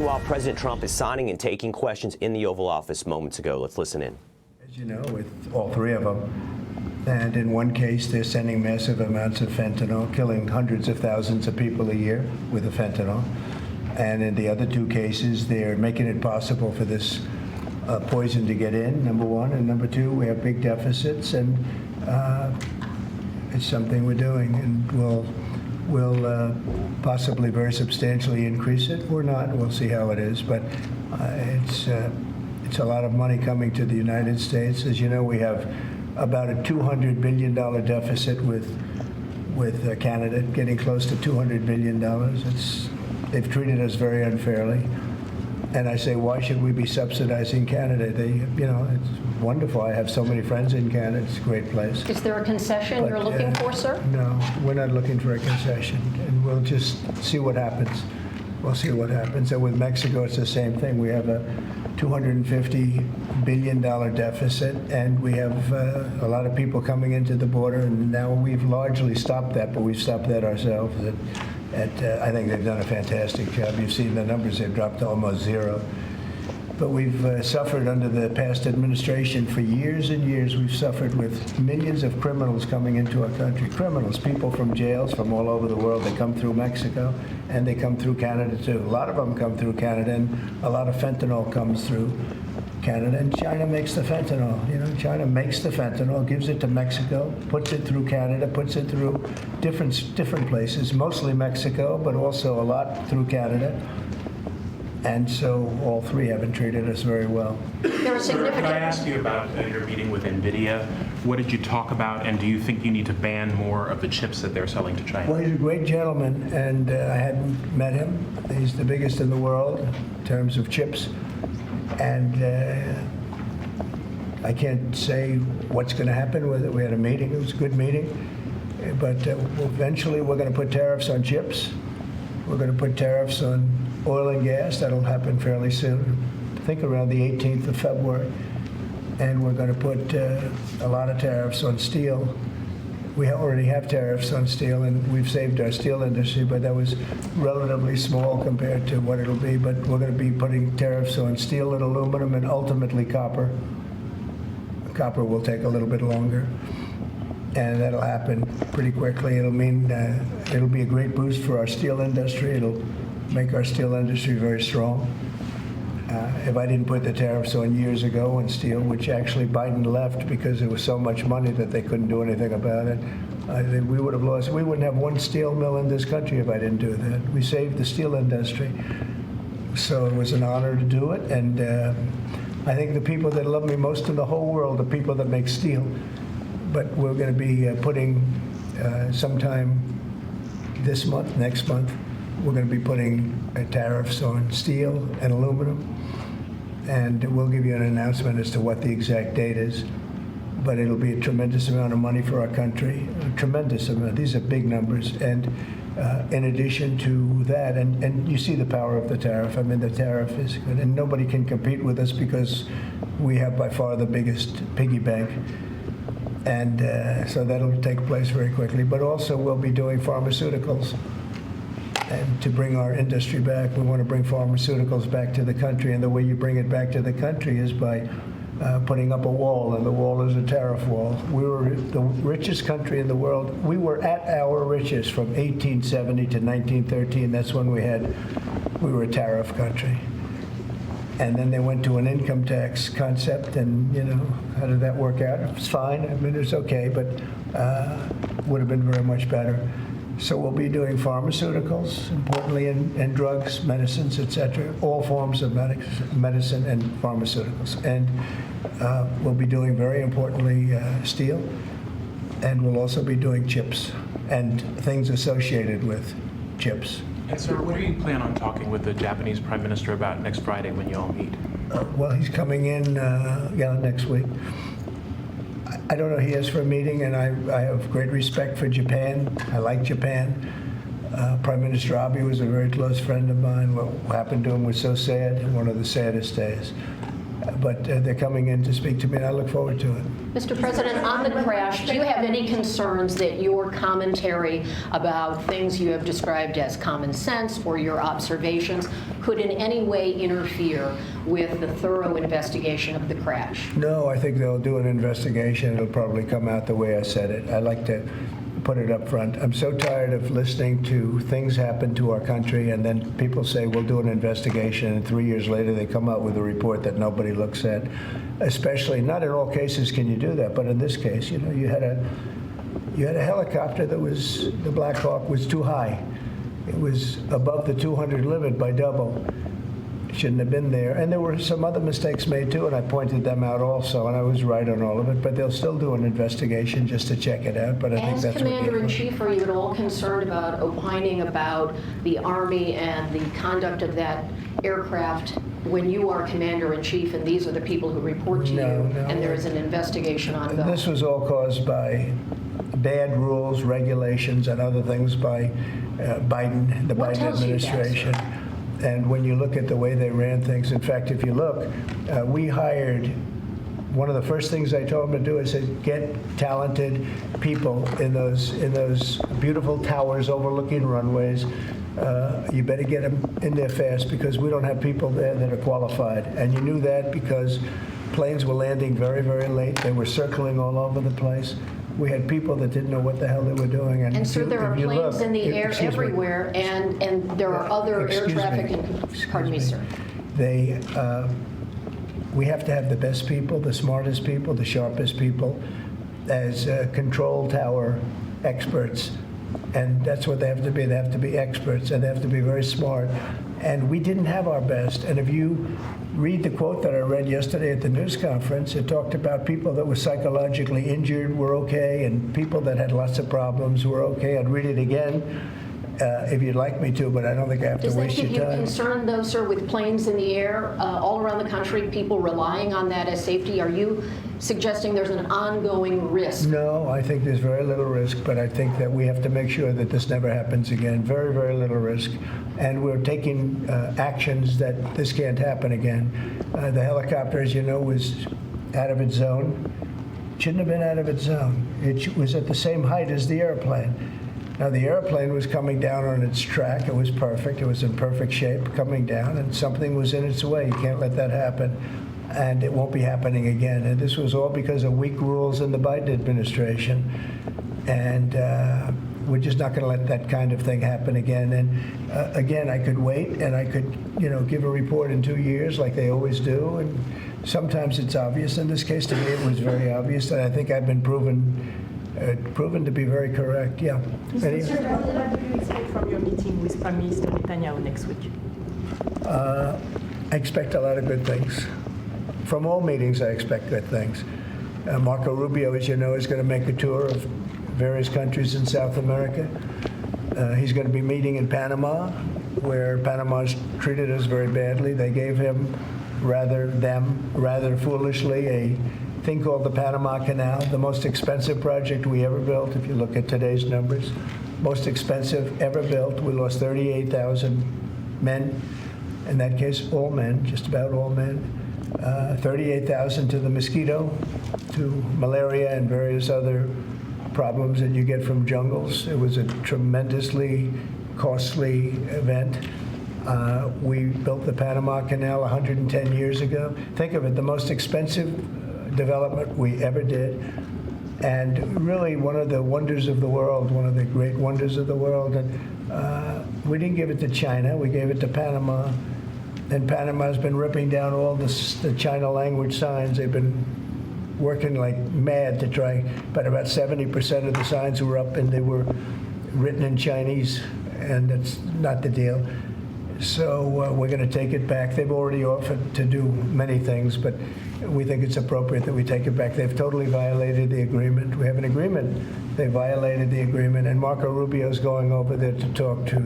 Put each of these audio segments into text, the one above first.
While President Trump is signing and taking questions in the Oval Office moments ago. Let's listen in. As you know, with all three of them, and in one case, they're sending massive amounts of fentanyl, killing hundreds of thousands of people a year with the fentanyl. And in the other two cases, they're making it possible for this poison to get in, number one. And number two, we have big deficits, and it's something we're doing, and we'll possibly very substantially increase it or not. We'll see how it is, but it's a lot of money coming to the United States. As you know, we have about a $200 billion deficit with Canada, getting close to $200 billion. They've treated us very unfairly. And I say, why should we be subsidizing Canada? It's wonderful. I have so many friends in Canada. It's a great place. Is there a concession you're looking for, sir? No, we're not looking for a concession, and we'll just see what happens. We'll see what happens. And with Mexico, it's the same thing. We have a $250 billion deficit, and we have a lot of people coming into the border, and now we've largely stopped that, but we've stopped that ourselves. I think they've done a fantastic job. You've seen the numbers. They've dropped to almost zero. But we've suffered under the past administration for years and years. We've suffered with millions of criminals coming into our country. Criminals, people from jails from all over the world. They come through Mexico, and they come through Canada, too. A lot of them come through Canada, and a lot of fentanyl comes through Canada. And China makes the fentanyl. China makes the fentanyl, gives it to Mexico, puts it through Canada, puts it through different places, mostly Mexico, but also a lot through Canada. And so all three haven't treated us very well. There are significant. Can I ask you about your meeting with NVIDIA? What did you talk about, and do you think you need to ban more of the chips that they're selling to China? Well, he's a great gentleman, and I hadn't met him. He's the biggest in the world in terms of chips. And I can't say what's going to happen with it. We had a meeting. It was a good meeting. But eventually we're going to put tariffs on chips. We're going to put tariffs on oil and gas. That'll happen fairly soon, I think around the 18th of February. And we're going to put a lot of tariffs on steel. We already have tariffs on steel, and we've saved our steel industry, but that was relatively small compared to what it'll be. But we're going to be putting tariffs on steel and aluminum and ultimately copper. Copper will take a little bit longer, and that'll happen pretty quickly. It'll mean it'll be a great boost for our steel industry. It'll make our steel industry very strong. If I didn't put the tariffs on years ago on steel, which actually Biden left because there was so much money that they couldn't do anything about it, I think we would have lost. We wouldn't have one steel mill in this country if I didn't do that. We saved the steel industry. So it was an honor to do it. And I think the people that love me most in the whole world are people that make steel. But we're going to be putting sometime this month, next month, we're going to be putting tariffs on steel and aluminum, and we'll give you an announcement as to what the exact date is. But it'll be a tremendous amount of money for our country, a tremendous amount. These are big numbers. And in addition to that, and you see the power of the tariff. I mean, the tariff is good, and nobody can compete with us because we have by far the biggest piggy bank. And so that'll take place very quickly. But also we'll be doing pharmaceuticals. And to bring our industry back, we want to bring pharmaceuticals back to the country. And the way you bring it back to the country is by putting up a wall, and the wall is a tariff wall. We were the richest country in the world. We were at our richest from 1870 to 1913. That's when we were a tariff country. And then they went to an income tax concept, and how did that work out? It's fine. I mean, it's okay, but would have been very much better. So we'll be doing pharmaceuticals, importantly, and drugs, medicines, etc., all forms of medicine and pharmaceuticals. And we'll be doing, very importantly, steel, and we'll also be doing chips and things associated with chips. And sir, what do you plan on talking with the Japanese Prime Minister about next Friday when you all meet? Well, he's coming in next week. I don't know who he is for a meeting, and I have great respect for Japan. I like Japan. Prime Minister Abe was a very close friend of mine. What happened to him was so sad, one of the saddest days. But they're coming in to speak to me, and I look forward to it. Mr. President, on the crash, do you have any concerns that your commentary about things you have described as common sense or your observations could in any way interfere with the thorough investigation of the crash? No, I think they'll do an investigation. It'll probably come out the way I said it. I like to put it up front. I'm so tired of listening to things happen to our country and then people say we'll do an investigation and 3 years later they come out with a report that nobody looks at. Especially, not in all cases can you do that, but in this case, you had a helicopter that was, the Black Hawk was too high. It was above the 200 limit by double. Shouldn't have been there. And there were some other mistakes made too, and I pointed them out also, and I was right on all of it, but they'll still do an investigation just to check it out, but I think As that's what Commander-in-Chief, are you at all concerned about opining about the Army and the conduct of that aircraft when you are Commander-in-Chief and these are the people who report to you and there is an investigation ongoing? This was all caused by bad rules, regulations, and other things by Biden, the What Biden tells you that, sir? administration. And when you look at the way they ran things, in fact, if you look, we hired, one of the first things I told them to do is say, get talented people in those beautiful towers overlooking runways. You better get them in there fast because we don't have people there that are qualified. And you knew that because planes were landing very, very late. They were circling all over the place. We had people that didn't know what the hell they were doing. And sir, there are planes in the air Excuse me. everywhere, and there are other air Excuse traffic. me. Pardon me, sir. We have to have the best people, the smartest people, the sharpest people as control tower experts. And that's what they have to be. They have to be experts, and they have to be very smart. And we didn't have our best. And if you read the quote that I read yesterday at the news conference, it talked about people that were psychologically injured were okay, and people that had lots of problems were okay. I'd read it again if you'd like me to, but I don't think I have Does to that waste give your you time. concern, though, sir, with planes in the air all around the country, people relying on that as safety? Are you suggesting there's an ongoing risk? No, I think there's very little risk, but I think that we have to make sure that this never happens again. Very, very little risk. And we're taking actions that this can't happen again. The helicopter, as you know, was out of its zone. Shouldn't have been out of its zone. It was at the same height as the airplane. Now, the airplane was coming down on its track. It was perfect. It was in perfect shape coming down, and something was in its way. You can't let that happen, and it won't be happening again. And this was all because of weak rules in the Biden administration, and we're just not going to let that kind of thing happen again. And again, I could wait, and I could, give a report in 2 years like they always do, and sometimes it's obvious. In this case, to me, it was very obvious, and I think I've been proven to be very correct. Yeah. Mr. President, what do you expect from your meeting with Prime Minister Netanyahu next week? I expect a lot of good things. From all meetings, I expect good things. Marco Rubio, as you know, is going to make a tour of various countries in South America. He's going to be meeting in Panama, where Panama's treated us very badly. They gave him, rather foolishly, a thing called the Panama Canal, the most expensive project we ever built, if you look at today's numbers. Most expensive ever built. We lost 38,000 men. In that case, all men, just about all men. 38,000 to the mosquito, to malaria and various other problems that you get from jungles. It was a tremendously costly event. We built the Panama Canal 110 years ago. Think of it, the most expensive development we ever did, and really one of the wonders of the world, one of the great wonders of the world. And we didn't give it to China, we gave it to Panama, and Panama's been ripping down all the China language signs. They've been working like mad to try, but about 70% of the signs were up and they were written in Chinese, and that's not the deal. So we're going to take it back. They've already offered to do many things, but we think it's appropriate that we take it back. They've totally violated the agreement. We have an agreement. They violated the agreement, and Marco Rubio's going over there to talk to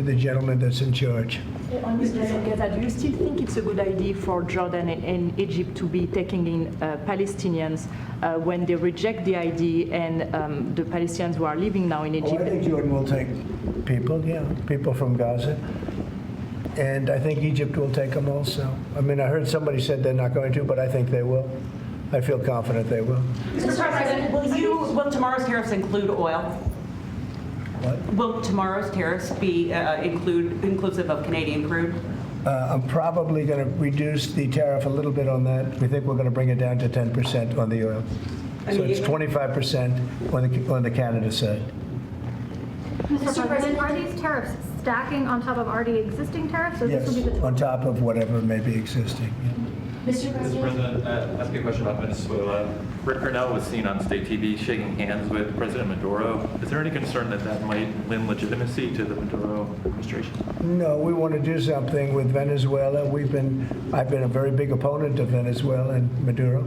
the gentleman that's in charge. Mr. Gaza, do you still think it's a good idea for Jordan and Egypt to be taking in Palestinians when they reject the idea and the Palestinians who are living now in Egypt? I think Jordan will take people, yeah, people from Gaza. And I think Egypt will take them also. I mean, I heard somebody said they're not going to, but I think they will. I feel confident they will. Mr. President, will tomorrow's tariffs include oil? What? Will tomorrow's tariffs be inclusive of Canadian crude? I'm probably going to reduce the tariff a little bit on that. We think we're going to bring it down to 10% on the oil. So it's 25% on the Canada side. Mr. President, are these tariffs stacking on top of already existing tariffs, or this will be the Yes, on top of whatever may be existing. Mr. President, ask you a question about Venezuela. Rick Cornell was seen on state TV shaking hands with President Maduro. Is there any concern that that might lend legitimacy to the Maduro administration? No, we want to do something with Venezuela. I've been a very big opponent of Venezuela and Maduro.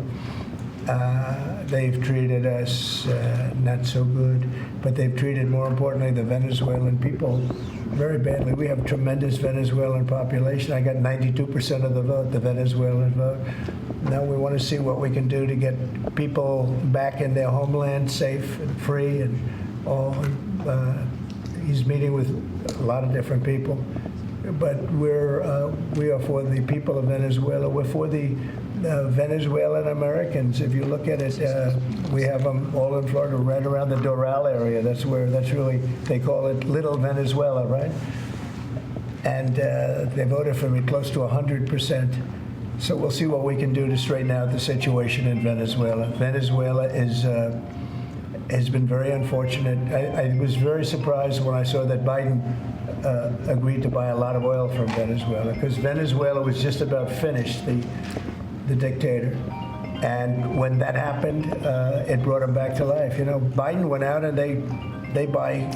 They've treated us not so good, but they've treated, more importantly, the Venezuelan people very badly. We have a tremendous Venezuelan population. I got 92% of the vote, the Venezuelan vote. Now we want to see what we can do to get people back in their homeland safe and free and all. He's meeting with a lot of different people, but we are for the people of Venezuela. We're for the Venezuelan Americans. If you look at it, we have them all in Florida, right around the Doral area. That's really, they call it Little Venezuela, right? And they voted for me close to 100%. So we'll see what we can do to straighten out the situation in Venezuela. Venezuela has been very unfortunate. I was very surprised when I saw that Biden agreed to buy a lot of oil from Venezuela, because Venezuela was just about finished, the dictator. And when that happened, it brought him back to life. You know, Biden went out and they buy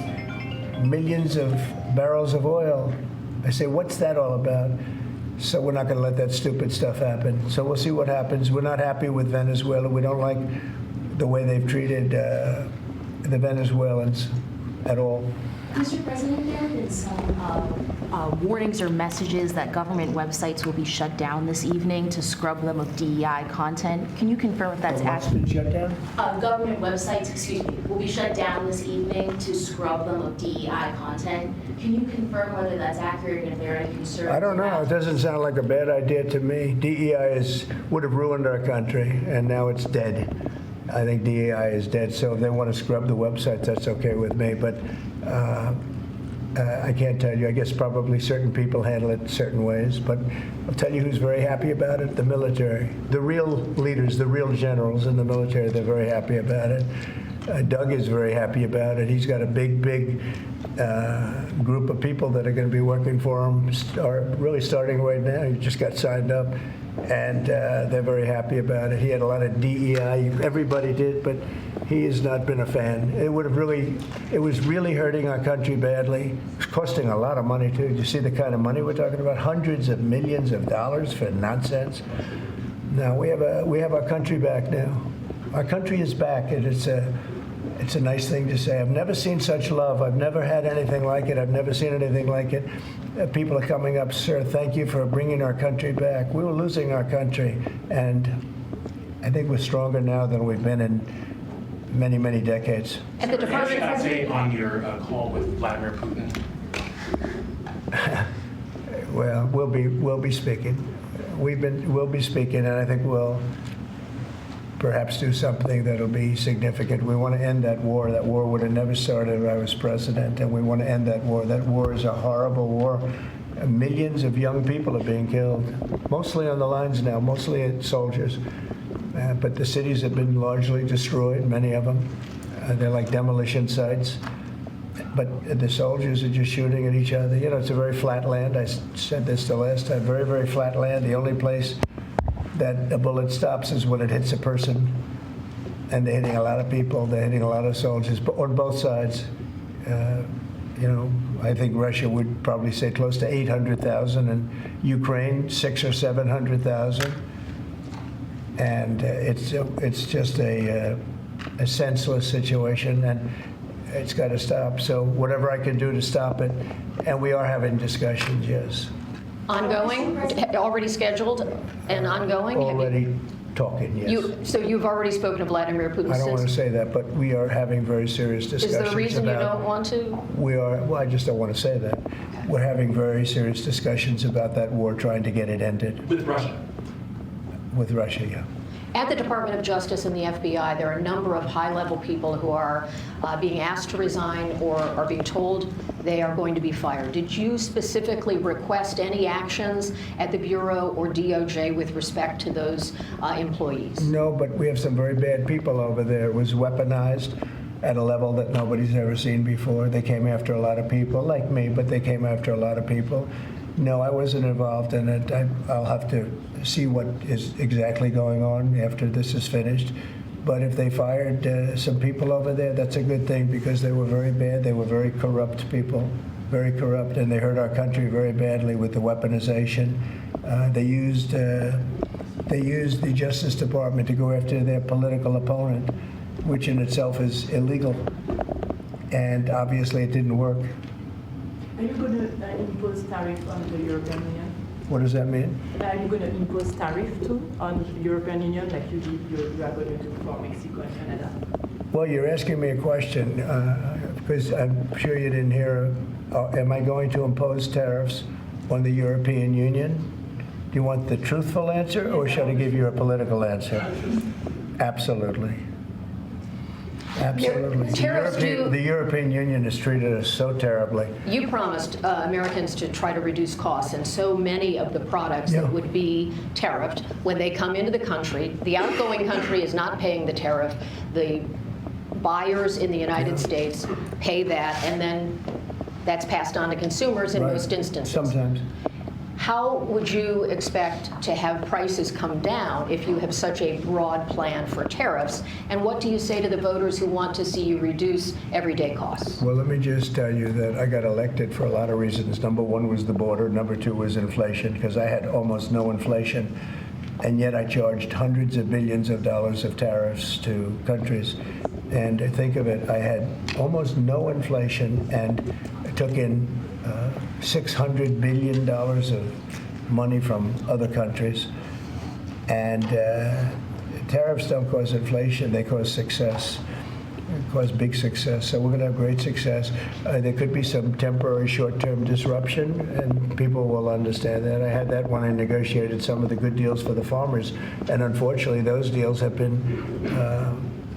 millions of barrels of oil. I say, what's that all about? So we're not going to let that stupid stuff happen. So we'll see what happens. We're not happy with Venezuela. We don't like the way they've treated the Venezuelans at all. Mr. President, there have been some warnings or messages that government websites will be shut down this evening to scrub them of DEI content. Can you confirm if that's What's accurate? been shut down? Government websites, will be shut down this evening to scrub them of DEI content. Can you confirm whether that's accurate and if there are any concerns? I don't know. It doesn't sound like a bad idea to me. DEI would have ruined our country, and now it's dead. I think DEI is dead, so if they want to scrub the websites, that's okay with me. But I can't tell you. I guess probably certain people handle it certain ways. But I'll tell you who's very happy about it: the military. The real leaders, the real generals in the military, they're very happy about it. Doug is very happy about it. He's got a big group of people that are going to be working for him, really starting right now. He just got signed up, and they're very happy about it. He had a lot of DEI. Everybody did, but he has not been a fan. It was really hurting our country badly. It's costing a lot of money too. You see the kind of money we're talking about? Hundreds of millions of dollars for nonsense. Now we have our country back now. Our country is back, and it's a nice thing to say. I've never seen such love. I've never had anything like it. I've never seen anything like it. People are coming up, sir, thank you for bringing our country back. We were losing our country, and I think we're stronger now than we've been in many, many decades. At the Department of Update on your call with Vladimir Putin. Well, we'll be speaking. We'll be speaking, and I think we'll perhaps do something that'll be significant. We want to end that war. That war would have never started if I was president, and we want to end that war. That war is a horrible war. Millions of young people are being killed, mostly on the lines now, mostly soldiers. But the cities have been largely destroyed, many of them. They're like demolition sites. But the soldiers are just shooting at each other. You know, it's a very flat land. I said this the last time, very, very flat land. The only place that a bullet stops is when it hits a person. And they're hitting a lot of people. They're hitting a lot of soldiers, but on both sides. You know, I think Russia would probably say close to 800,000, and Ukraine 600,000 or 700,000. And it's just a senseless situation, and it's got to stop. So whatever I can do to stop it, and we are having discussions, yes. Ongoing, already scheduled and ongoing? Already talking, yes. So you've already spoken to Vladimir Putin I don't want to since? say that, but we are having very serious Is discussions there a reason you about- don't want to? We are, well, I just don't want to say that. We're having very serious discussions about that war, trying to get it ended With Russia? with Russia, yeah. At the Department of Justice and the FBI, there are a number of high-level people who are being asked to resign or are being told they are going to be fired. Did you specifically request any actions at the Bureau or DOJ with respect to those employees? No, but we have some very bad people over there. It was weaponized at a level that nobody's ever seen before. They came after a lot of people, like me, but they came after a lot of people. No, I wasn't involved in it. I'll have to see what is exactly going on after this is finished. But if they fired some people over there, that's a good thing because they were very bad. They were very corrupt people, very corrupt, and they hurt our country very badly with the weaponization. They used the Justice Department to go after their political opponent, which in itself is illegal. And obviously it didn't work. Are you going to impose tariff on the European Union? What does that mean? Are you going to impose tariff too on the European Union like you are going to do for Mexico and Canada? Well, you're asking me a question because I'm sure you didn't hear. Am I going to impose tariffs on the European Union? Do you want the truthful answer or should I give you a political answer? Absolutely. Absolutely. Tariffs The European Union has treated us so terribly. You promised Americans to try to reduce costs, and so many of the products Yeah. that would be tariffed, when they come into the country, the outgoing country is not paying the tariff. The buyers in the United States pay that, and then that's passed on to consumers in Right. most instances. Sometimes. How would you expect to have prices come down if you have such a broad plan for tariffs? And what do you say to the voters who want to see you reduce everyday costs? Well, let me just tell you that I got elected for a lot of reasons. Number one was the border. Number two was inflation, because I had almost no inflation. And yet I charged hundreds of billions of dollars of tariffs to countries. And think of it, I had almost no inflation and took in $600 billion of money from other countries. And tariffs don't cause inflation, they cause success. They cause big success. So we're going to have great success. There could be some temporary short-term disruption, and people will understand that. I had that when I negotiated some of the good deals for the farmers. And unfortunately, those deals have been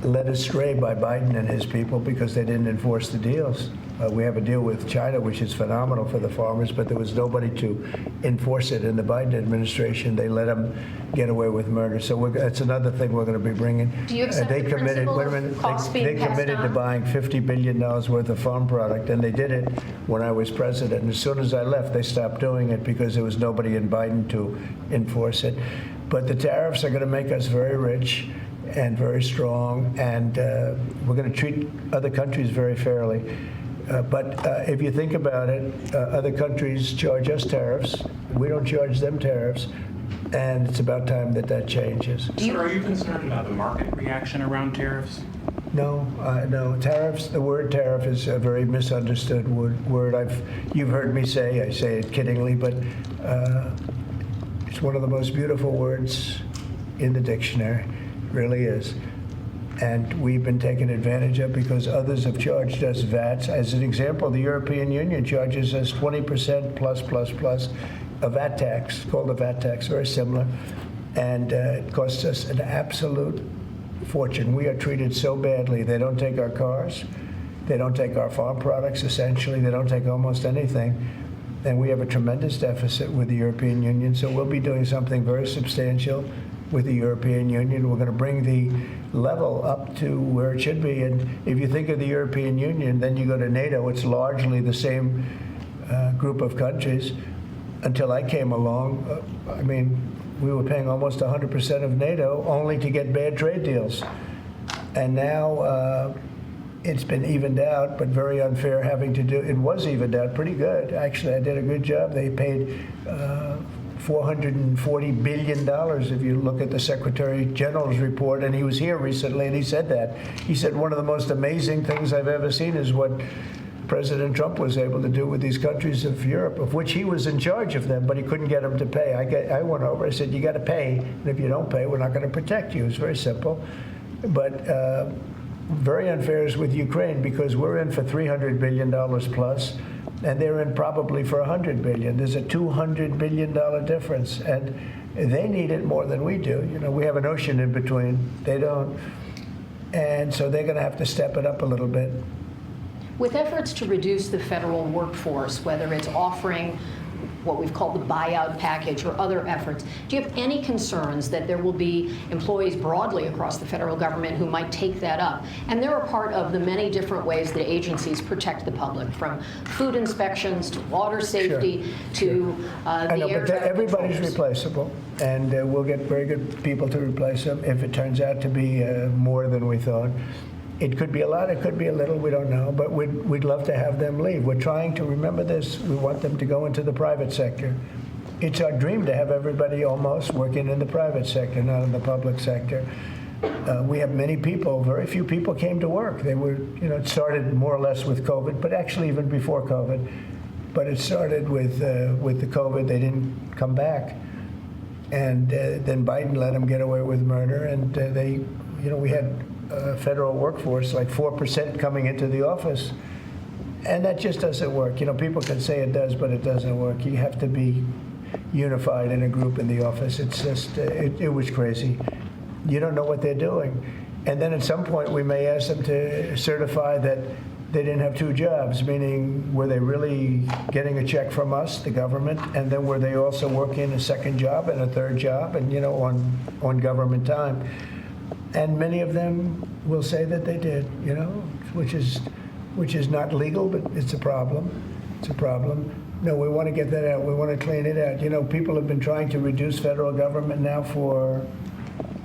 led astray by Biden and his people because they didn't enforce the deals. We have a deal with China, which is phenomenal for the farmers, but there was nobody to enforce it in the Biden administration. They let them get away with murder. So that's another thing we're going to be bringing. Do you accept the principle of costs being They committed passed to on? buying $50 billion worth of farm product, and they did it when I was president. And as soon as I left, they stopped doing it because there was nobody in Biden to enforce it. But the tariffs are going to make us very rich and very strong, and we're going to treat other countries very fairly. But if you think about it, other countries charge us tariffs. We don't charge them tariffs, and it's about time that that changes. Sir, are you concerned about the market reaction around tariffs? No, no. Tariffs, the word tariff is a very misunderstood word. You've heard me say, I say it kiddingly, but it's one of the most beautiful words in the dictionary. It really is. And we've been taken advantage of because others have charged us VATs. As an example, the European Union charges us 20% plus a VAT tax, called a VAT tax, very similar. And it costs us an absolute fortune. We are treated so badly. They don't take our cars. They don't take our farm products, essentially. They don't take almost anything. And we have a tremendous deficit with the European Union. So we'll be doing something very substantial with the European Union. We're going to bring the level up to where it should be. And if you think of the European Union, then you go to NATO, it's largely the same group of countries. Until I came along, I mean, we were paying almost 100% of NATO only to get bad trade deals. And now it's been evened out, but very unfair having to do, it was evened out pretty good. Actually, I did a good job. They paid $440 billion if you look at the Secretary General's report, and he was here recently and he said that. He said one of the most amazing things I've ever seen is what President Trump was able to do with these countries of Europe, of which he was in charge of them, but he couldn't get them to pay. I went over, I said, you got to pay, and if you don't pay, we're not going to protect you. It's very simple. But very unfair is with Ukraine, because we're in for $300 billion plus, and they're in probably for $100 billion. There's a $200 billion difference, and they need it more than we do. You know, we have an ocean in between. They don't. And so they're going to have to step it up a little bit. With efforts to reduce the federal workforce, whether it's offering what we've called the buyout package or other efforts, do you have any concerns that there will be employees broadly across the federal government who might take that up? And they're a part of the many different ways that agencies protect the public, from food inspections to water safety to the air traffic everybody's controllers. Replaceable, and we'll get very good people to replace them if it turns out to be more than we thought. It could be a lot, it could be a little, we don't know, but we'd love to have them leave. We're trying to remember this. We want them to go into the private sector. It's our dream to have everybody almost working in the private sector, not in the public sector. We have many people, very few people came to work. They were, you know, it started more or less with COVID, but actually even before COVID. But it started with the COVID, they didn't come back. And then Biden let them get away with murder, and we had federal workforce, like 4% coming into the office. And that just doesn't work. You know, people can say it does, but it doesn't work. You have to be unified in a group in the office. It's just, it was crazy. You don't know what they're doing. And then at some point, we may ask them to certify that they didn't have two jobs, meaning were they really getting a check from us, the government, and then were they also working a second job and a third job, and, you know, on government time. And many of them will say that they did, you know, which is not legal, but it's a problem. It's a problem. No, we want to get that out. We want to clean it out. You know, people have been trying to reduce federal government now for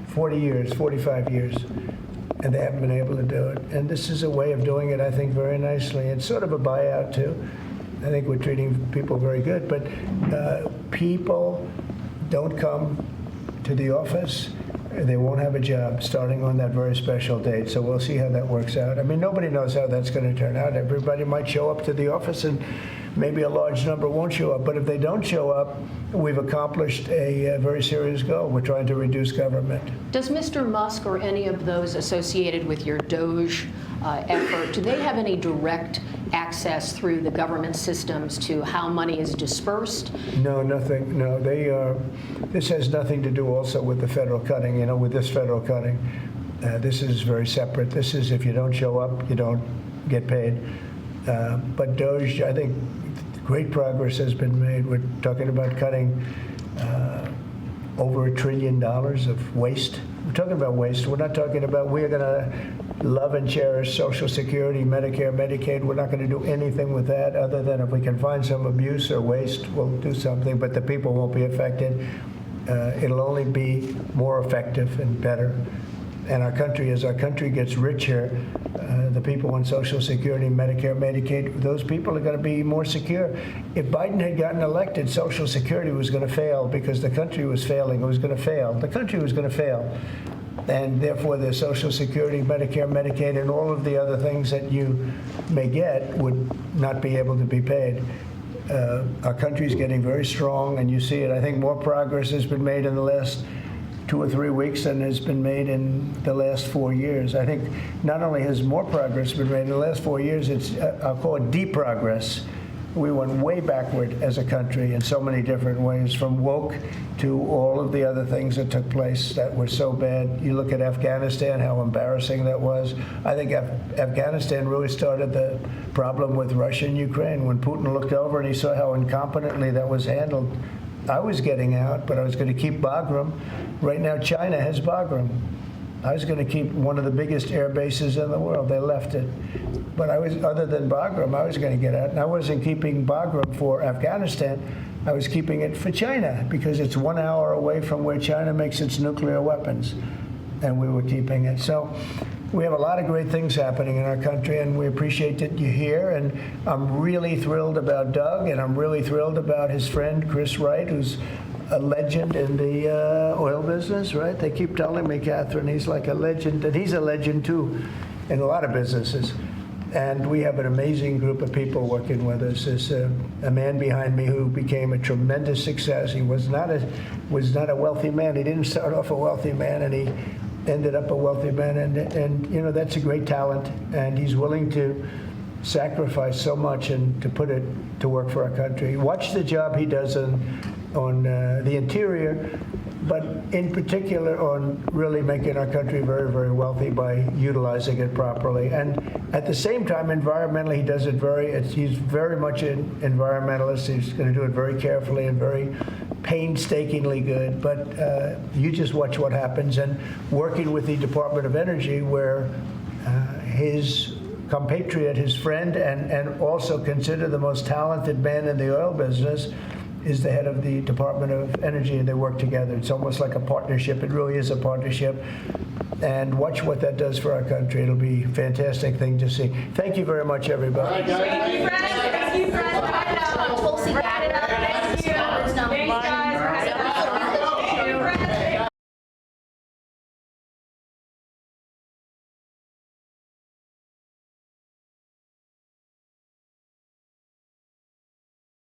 40 years, 45 years, and they haven't been able to do it. And this is a way of doing it, I think, very nicely. It's sort of a buyout, too. I think we're treating people very good, but people don't come to the office. They won't have a job starting on that very special date, so we'll see how that works out. I mean, nobody knows how that's going to turn out. Everybody might show up to the office, and maybe a large number won't show up. But if they don't show up, we've accomplished a very serious goal. We're trying to reduce government. Does Mr. Musk or any of those associated with your DOGE effort, do they have any direct access through the government systems to how money is dispersed? No, nothing. No, this has nothing to do also with the federal cutting, you know, with this federal cutting. This is very separate. This is if you don't show up, you don't get paid. But DOGE, I think great progress has been made. We're talking about cutting over $1 trillion of waste. We're talking about waste. We're not talking about we're going to love and cherish Social Security, Medicare, Medicaid. We're not going to do anything with that other than if we can find some abuse or waste, we'll do something, but the people won't be affected. It'll only be more effective and better. And our country, as our country gets richer, the people on Social Security, Medicare, Medicaid, those people are going to be more secure. If Biden had gotten elected, Social Security was going to fail because the country was failing. It was going to fail. The country was going to fail. And therefore, the Social Security, Medicare, Medicaid, and all of the other things that you may get would not be able to be paid. Our country is getting very strong, and you see it. I think more progress has been made in the last 2 or 3 weeks than has been made in the last 4 years. I think not only has more progress been made in the last 4 years, it's, I'll call it deep progress. We went way backward as a country in so many different ways, from woke to all of the other things that took place that were so bad. You look at Afghanistan, how embarrassing that was. I think Afghanistan really started the problem with Russia and Ukraine. When Putin looked over and he saw how incompetently that was handled, I was getting out, but I was going to keep Bagram. Right now, China has Bagram. I was going to keep one of the biggest air bases in the world. They left it. But I was, other than Bagram, I was going to get out. And I wasn't keeping Bagram for Afghanistan. I was keeping it for China because it's 1 hour away from where China makes its nuclear weapons. And we were keeping it. So we have a lot of great things happening in our country, and we appreciate that you're here. And I'm really thrilled about Doug, and I'm really thrilled about his friend, Chris Wright, who's a legend in the oil business, right? They keep telling me, Catherine, he's like a legend, and he's a legend, too, in a lot of businesses. And we have an amazing group of people working with us. There's a man behind me who became a tremendous success. He was not a wealthy man. He didn't start off a wealthy man, and he ended up a wealthy man. And you know, that's a great talent. And he's willing to sacrifice so much and to put it to work for our country. Watch the job he does on the interior, but in particular on really making our country very, very wealthy by utilizing it properly. And at the same time, environmentally, he does it he's very much an environmentalist. He's going to do it very carefully and very painstakingly good. But you just watch what happens. And working with the Department of Energy, where his compatriot, his friend, and also considered the most talented man in the oil business, is the head of the Department of Energy, and they work together. It's almost like a partnership. It really is a partnership. And watch what that does for our country. It'll be a fantastic thing to see. Thank you very much, everybody. Thank you, Fred. Thank you, Fred.